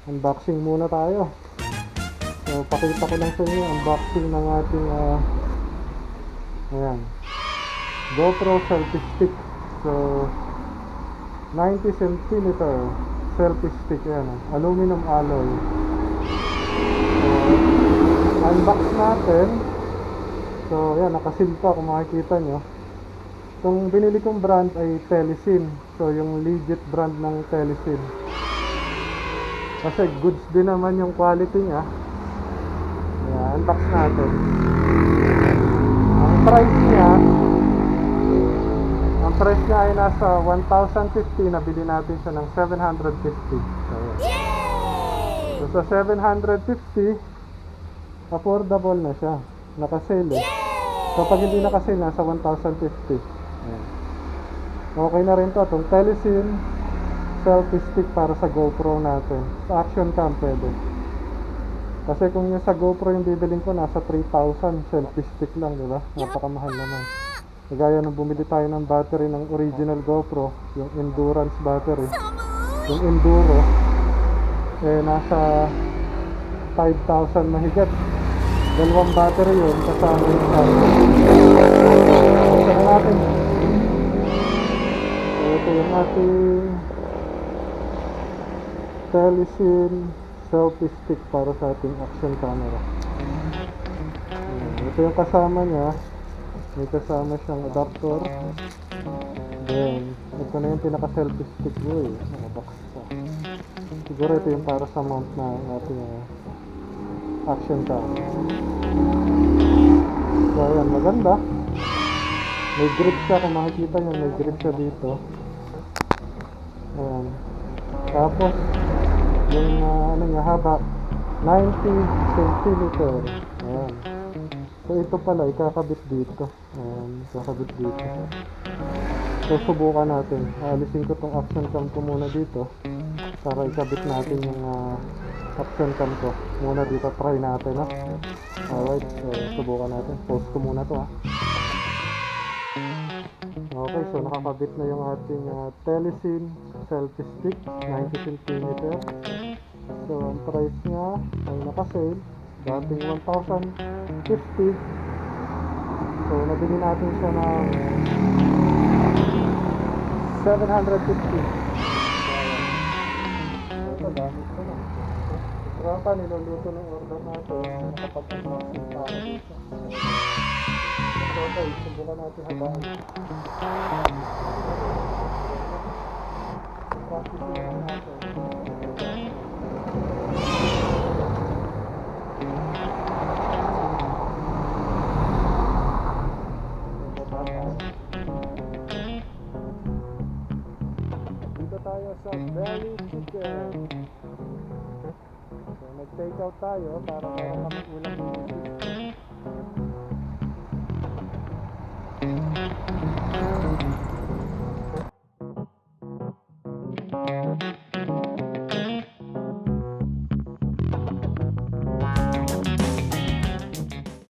Unboxing muna tayo. So, pakita ko lang sa inyo unboxing ng ating ayan, GoPro selfie stick. So, 90 cm selfie stick. Ayan, aluminum alloy. So, unbox natin. So, ayan, nakasil pa kung makikita nyo. Itong binili kong brand ay Telesin. So, yung legit brand ng Telesin. Kasi goods din naman yung quality niya. Ayan, unbox natin. Ang price niya ay nasa 1,050. Nabili natin siya ng 750. So, ayan. So, sa 750, affordable na siya. Nakasale eh. So, pag hindi nakasale, nasa 1,050. Ayan. Okay na rin to. Itong Telesin selfie stick para sa GoPro natin. Sa action cam pwede. Kasi kung yung sa GoPro yung bibilin ko, nasa 3,000 selfie stick lang, diba? Napakamahal naman. Kagaya nung bumili tayo ng battery ng original GoPro, yung endurance battery, yung enduro, eh nasa 5,000 mahigit. Dalawang battery yun kasama yung charger. Buksan na natin. So ito yung ating Telesin selfie stick para sa ating action camera. Ito yung kasama niya. May kasama siyang adapter. Then, ito na yung pinaka selfie stick ko eh. Nakabox pa. Siguro ito yung para sa mount na ating action camera. So ayan, maganda. May grip siya, kung makikita nyo, may grip siya dito. Ayan. Tapos yung ano niya, haba 90 cm. Ayan. So ito pala ikakabit dito. Ayan, ikakabit dito. So subukan natin. Alisin ko tong action cam ko muna dito para ikabit natin yung action cam ko muna dito. Try natin, no? Alright, so subukan natin. Pause ko muna to, ha. Okay, so nakakabit na yung ating Telesin selfie stick 90 cm. So ang price niya ay nakasale, dating 1,050. So nabili natin siya ng 750. Ito gamit ko na. Trapa, niluluto ng order natin. Nakapag-unboxing tayo dito. So okay, subukan natin habaan. Practice natin natin. Dito tayo sa Belly Chicken. So nag-take out tayo para kami ulam dito.